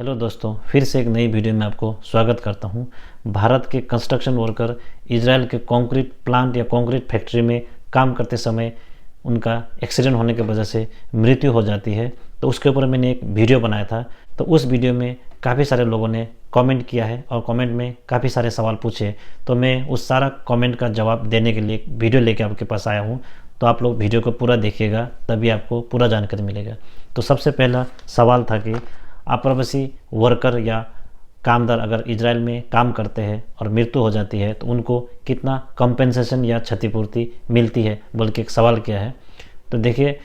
Hello दोस्तों, फिर से एक नई वीडियो में आपको स्वागत करता हूं। भारत के कंस्ट्रक्शन वर्कर इजराइल के कंक्रीट प्लांट या कंक्रीट फैक्ट्री में काम करते समय उनका एक्सीडेंट होने की वजह से मृत्यु हो जाती है, तो उसके ऊपर मैंने एक वीडियो बनाया था। तो उस वीडियो में काफ़ी सारे लोगों ने कमेंट किया है और कमेंट में काफ़ी सारे सवाल पूछे, तो मैं उस सारा कमेंट का जवाब देने के लिए एक वीडियो लेके आपके पास आया हूँ। तो आप लोग वीडियो को पूरा देखिएगा, तभी आपको पूरा जानकारी मिलेगा। तो सबसे पहला सवाल था कि आप्रवासी वर्कर या कामदार अगर इजराइल में काम करते हैं और मृत्यु हो जाती है तो उनको कितना कंपेंसेशन या क्षतिपूर्ति मिलती है, बल्कि एक सवाल किया है। तो देखिए,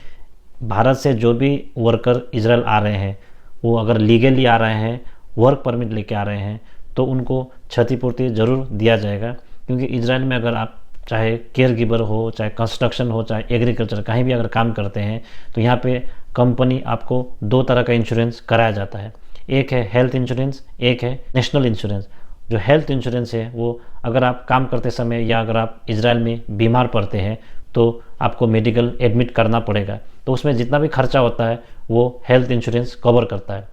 भारत से जो भी वर्कर इजराइल आ रहे हैं, वो अगर लीगली आ रहे हैं, वर्क परमिट लेके आ रहे हैं, तो उनको क्षतिपूर्ति ज़रूर दिया जाएगा। क्योंकि इजराइल में अगर आप चाहे केयर गिवर हो, चाहे कंस्ट्रक्शन हो, चाहे एग्रीकल्चर, कहीं भी अगर काम करते हैं तो यहाँ पे कंपनी आपको दो तरह का इंश्योरेंस कराया जाता है। एक है हेल्थ इंश्योरेंस, एक है नेशनल इंश्योरेंस। जो हेल्थ इंश्योरेंस है वो अगर आप काम करते समय या अगर आप इजराइल में बीमार पड़ते हैं तो आपको मेडिकल एडमिट करना पड़ेगा, तो उसमें जितना भी खर्चा होता है वो हेल्थ इंश्योरेंस कवर करता है।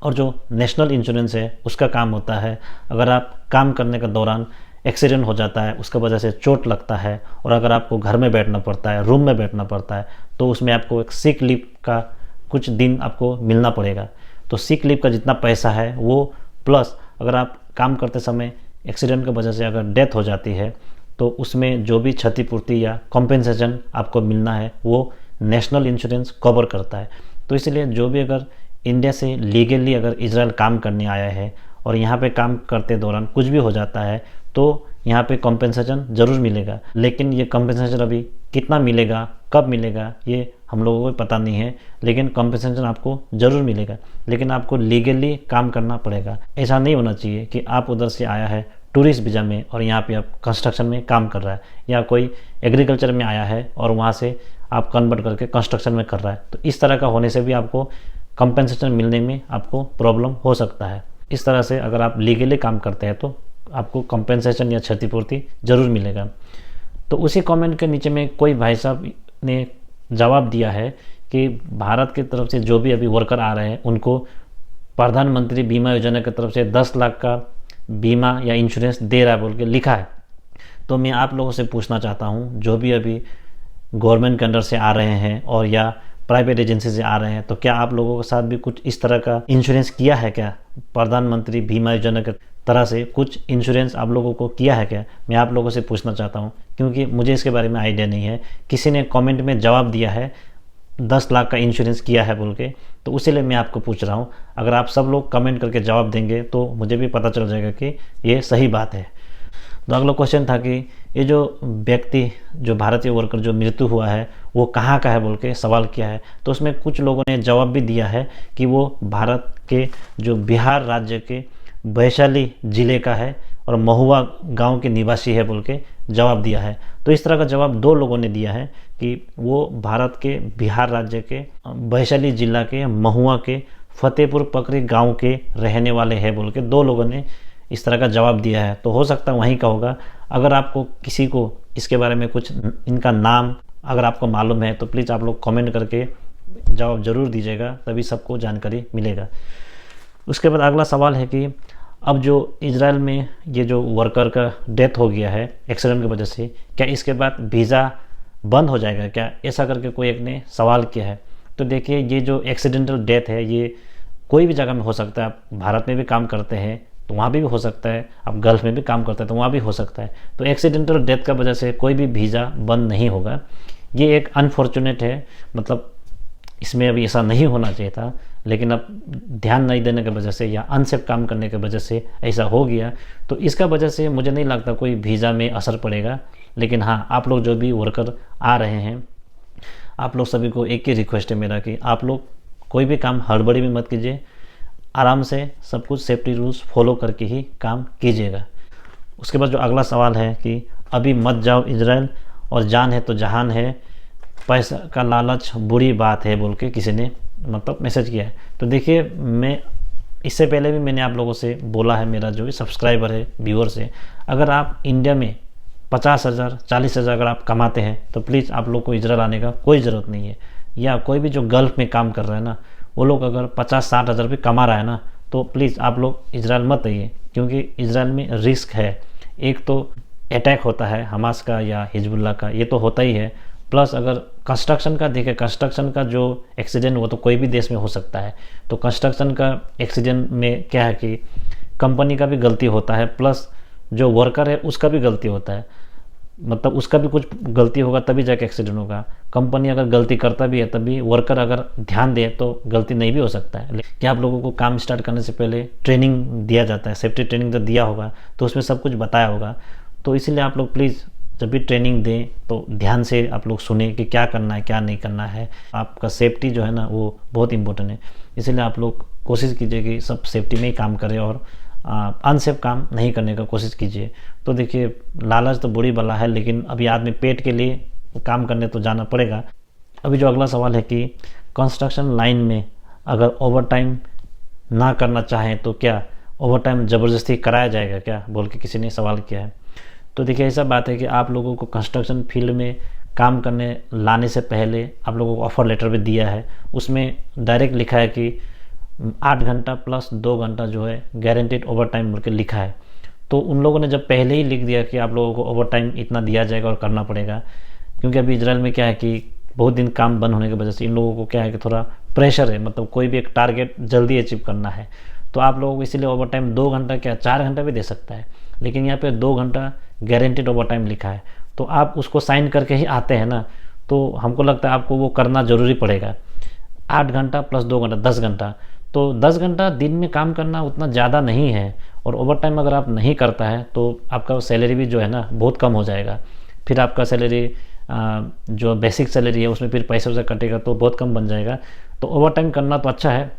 और जो नेशनल इंश्योरेंस है उसका काम होता है, अगर आप काम करने के दौरान एक्सीडेंट हो जाता है, उसके वजह से चोट लगता है और अगर आपको घर में बैठना पड़ता है, रूम में बैठना पड़ता है, तो उसमें आपको एक सिक लीव का कुछ दिन आपको मिलना पड़ेगा। तो सिक लीव का जितना पैसा है वो प्लस अगर आप काम करते समय एक्सीडेंट की वजह से अगर डेथ हो जाती है तो उसमें जो भी क्षतिपूर्ति या कॉम्पेंसेशन आपको मिलना है वो नेशनल इंश्योरेंस कवर करता है। तो इसलिए जो भी अगर इंडिया से लीगली अगर इजराइल काम करने आया है और यहाँ पे काम करते दौरान कुछ भी हो जाता है तो यहाँ पे कॉम्पेंसेशन ज़रूर मिलेगा। लेकिन ये कॉम्पेंसेशन अभी कितना मिलेगा, कब मिलेगा, ये हम लोगों को पता नहीं है, लेकिन कॉम्पेंसेशन आपको ज़रूर मिलेगा। लेकिन आपको लीगली काम करना पड़ेगा। ऐसा नहीं होना चाहिए कि आप उधर से आया है टूरिस्ट वीज़ा में और यहाँ पे आप कंस्ट्रक्शन में काम कर रहा है, या कोई एग्रीकल्चर में आया है और वहाँ से आप कन्वर्ट करके कंस्ट्रक्शन में कर रहा है। तो इस तरह का होने से भी आपको कंपेंसेशन मिलने में आपको प्रॉब्लम हो सकता है। इस तरह से अगर आप लीगली काम करते हैं तो आपको कंपेंसेशन या क्षतिपूर्ति ज़रूर मिलेगा। तो उसी कमेंट के नीचे में कोई भाई साहब ने जवाब दिया है कि भारत की तरफ से जो भी अभी वर्कर आ रहे हैं उनको प्रधानमंत्री बीमा योजना की तरफ से 10 लाख का बीमा या इंश्योरेंस दे रहा है बोल के लिखा है। तो मैं आप लोगों से पूछना चाहता हूँ, जो भी अभी गवर्नमेंट के अंडर से आ रहे हैं और या प्राइवेट एजेंसी से आ रहे हैं, तो क्या आप लोगों के साथ भी कुछ इस तरह का इंश्योरेंस किया है क्या? प्रधानमंत्री बीमा योजना के तरह से कुछ इंश्योरेंस आप लोगों को किया है क्या? मैं आप लोगों से पूछना चाहता हूं, क्योंकि मुझे इसके बारे में आइडिया नहीं है। किसी ने कमेंट में जवाब दिया है 10 लाख का इंश्योरेंस किया है बोल के, तो इसीलिए मैं आपको पूछ रहा हूं। अगर आप सब लोग कमेंट करके जवाब देंगे तो मुझे भी पता चल जाएगा कि ये सही बात है। तो अगला क्वेश्चन था कि ये जो व्यक्ति, जो भारतीय वर्कर जो मृत्यु हुआ है, वो कहाँ का है बोल के सवाल किया है। तो उसमें कुछ लोगों ने जवाब भी दिया है कि वो भारत के जो बिहार राज्य के वैशाली जिले का है और महुआ गांव के निवासी है बोल के जवाब दिया है। तो इस तरह का जवाब दो लोगों ने दिया है कि वो भारत के बिहार राज्य के वैशाली जिला के महुआ के फतेहपुर पकरी गांव के रहने वाले हैं बोल के दो लोगों ने इस तरह का जवाब दिया है। तो हो सकता है वहीं का होगा। अगर आपको किसी को इसके बारे में कुछ इनका नाम अगर आपको मालूम है तो प्लीज़ आप लोग कमेंट करके जवाब ज़रूर दीजिएगा, तभी सबको जानकारी मिलेगा। उसके बाद अगला सवाल है कि अब जो इजराइल में ये जो वर्कर का डेथ हो गया है एक्सीडेंट की वजह से, क्या इसके बाद वीज़ा बंद हो जाएगा क्या? ऐसा करके कोई एक ने सवाल किया है। तो देखिए, ये जो एक्सीडेंटल डेथ है ये कोई भी जगह में हो सकता है। आप भारत में भी काम करते हैं तो वहाँ भी हो सकता है, आप गल्फ में भी काम करते हैं तो वहाँ भी हो सकता है। तो एक्सीडेंटल डेथ का वजह से कोई भी वीज़ा बंद नहीं होगा। ये एक अनफॉर्चुनेट है, मतलब इसमें अभी ऐसा नहीं होना चाहिए था, लेकिन अब ध्यान नहीं देने की वजह से या अनसेफ काम करने की वजह से ऐसा हो गया। तो इसका वजह से मुझे नहीं लगता कोई वीज़ा में असर पड़ेगा। लेकिन हाँ, आप लोग जो भी वर्कर आ रहे हैं, आप लोग सभी को एक ही रिक्वेस्ट है मेरा कि आप लोग कोई भी काम हड़बड़ी में मत कीजिए, आराम से सब कुछ सेफ्टी रूल्स फॉलो करके ही काम कीजिएगा। उसके बाद जो अगला सवाल है कि अभी मत जाओ इजराइल, और जान है तो जहान है, पैसा का लालच बुरी बात है बोल के किसी ने मतलब मैसेज किया है। तो देखिए, मैं इससे पहले भी मैंने आप लोगों से बोला है, मेरा जो भी सब्सक्राइबर है, व्यूअर्स है, अगर आप इंडिया में 50,000 40,000 अगर आप कमाते हैं तो प्लीज़ आप लोग को इजराइल आने का कोई ज़रूरत नहीं है। या कोई भी जो गल्फ़ में काम कर रहा है ना, वो लोग अगर 50-60 हज़ार भी कमा रहा है ना, तो प्लीज़ आप लोग इजराइल मत आइए, क्योंकि इजराइल में रिस्क है। एक तो अटैक होता है हमास का या हिजबुल्लाह का, ये तो होता ही है। प्लस अगर कंस्ट्रक्शन का देखें, कंस्ट्रक्शन का जो एक्सीडेंट वो तो कोई भी देश में हो सकता है। तो कंस्ट्रक्शन का एक्सीडेंट में क्या है कि कंपनी का भी गलती होता है, प्लस जो वर्कर है उसका भी गलती होता है। मतलब उसका भी कुछ गलती होगा तभी जाके एक्सीडेंट होगा। कंपनी अगर गलती करता भी है तभी वर्कर अगर ध्यान दे तो गलती नहीं भी हो सकता है। क्या आप लोगों को काम स्टार्ट करने से पहले ट्रेनिंग दिया जाता है, सेफ्टी ट्रेनिंग तो दिया होगा, तो उसमें सब कुछ बताया होगा। तो इसीलिए आप लोग प्लीज़ जब भी ट्रेनिंग दें तो ध्यान से आप लोग सुने कि क्या करना है क्या नहीं करना है। आपका सेफ्टी जो है ना वो बहुत इंपॉर्टेंट है, इसीलिए आप लोग कोशिश कीजिए कि सब सेफ्टी में ही काम करें और अनसेफ काम नहीं करने का कोशिश कीजिए। तो देखिए, लालच तो बुरी बला है, लेकिन अभी आदमी पेट के लिए काम करने तो जाना पड़ेगा। अभी जो अगला सवाल है कि कंस्ट्रक्शन लाइन में अगर ओवर टाइम ना करना चाहें तो क्या ओवर टाइम ज़बरदस्ती कराया जाएगा क्या, बोल के किसी ने सवाल किया है। तो देखिए, ऐसा बात है कि आप लोगों को कंस्ट्रक्शन फील्ड में काम करने लाने से पहले आप लोगों को ऑफ़र लेटर भी दिया है। उसमें डायरेक्ट लिखा है कि 8 घंटा प्लस 2 घंटा जो है गारंटेड ओवर टाइम बोल के लिखा है। तो उन लोगों ने जब पहले ही लिख दिया कि आप लोगों को ओवर टाइम इतना दिया जाएगा और करना पड़ेगा, क्योंकि अभी इजराइल में क्या है कि बहुत दिन काम बंद होने की वजह से इन लोगों को क्या है कि थोड़ा प्रेशर है, मतलब कोई भी एक टारगेट जल्दी अचीव करना है। तो आप लोगों को इसीलिए ओवर टाइम 2 घंटा क्या 4 घंटा भी दे सकता है, लेकिन यहाँ पे 2 घंटा गारंटेड ओवर टाइम लिखा है। तो आप उसको साइन करके ही आते हैं ना, तो हमको लगता है आपको वो करना ज़रूरी पड़ेगा। 8 घंटा प्लस 2 घंटा 10 घंटा, तो 10 घंटा दिन में काम करना उतना ज़्यादा नहीं है। और ओवर टाइम अगर आप नहीं करता है तो आपका सैलरी भी जो है ना बहुत कम हो जाएगा। फिर आपका सैलरी जो बेसिक सैलरी है उसमें फिर पैसे वैसे कटेगा तो बहुत कम बन जाएगा। तो ओवर टाइम करना तो अच्छा है,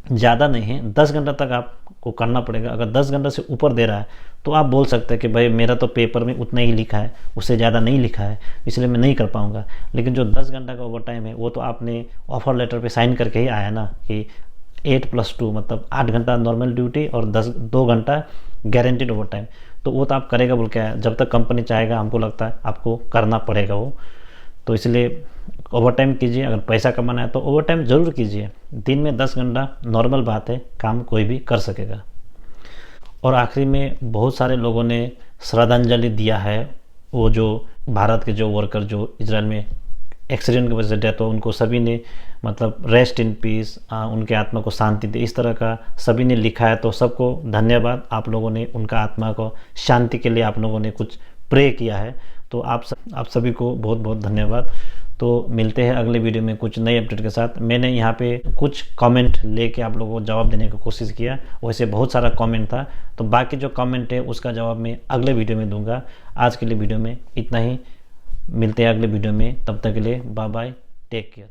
ज़्यादा नहीं है, 10 घंटा तक आपको करना पड़ेगा। अगर 10 घंटा से ऊपर दे रहा है तो आप बोल सकते हैं कि भाई मेरा तो पेपर में उतना ही लिखा है, उससे ज़्यादा नहीं लिखा है, इसलिए मैं नहीं कर पाऊँगा। लेकिन जो 10 घंटा का ओवर टाइम है वो तो आपने ऑफर लेटर पे साइन करके ही आया ना कि 8+2 मतलब 8 घंटा नॉर्मल ड्यूटी और 2 घंटा गारंटेड ओवर टाइम। तो वो तो आप करेगा बोल के आया, जब तक कंपनी चाहेगा हमको लगता है आपको करना पड़ेगा वो। तो इसलिए ओवर टाइम कीजिए, अगर पैसा कमाना है तो ओवर टाइम ज़रूर कीजिए। दिन में 10 घंटा नॉर्मल बात है, काम कोई भी कर सकेगा। और आखिरी में बहुत सारे लोगों ने श्रद्धांजलि दिया है, वो जो भारत के जो वर्कर जो इजराइल में एक्सीडेंट की वजह से डेथ हो, उनको सभी ने मतलब रेस्ट इन पीस, उनके आत्मा को शांति दे, इस तरह का सभी ने लिखा है। तो सबको धन्यवाद, आप लोगों ने उनका आत्मा को शांति के लिए आप लोगों ने कुछ प्रे किया है। तो आप सभी को बहुत बहुत धन्यवाद। तो मिलते हैं अगले वीडियो में कुछ नई अपडेट के साथ। मैंने यहाँ पे कुछ कमेंट लेके आप लोगों को जवाब देने की कोशिश किया, वैसे बहुत सारा कमेंट था, तो बाकी जो कमेंट है उसका जवाब मैं अगले वीडियो में दूंगा। आज के लिए वीडियो में इतना ही, मिलते हैं अगले वीडियो में, तब तक के लिए बाय बाय, टेक केयर।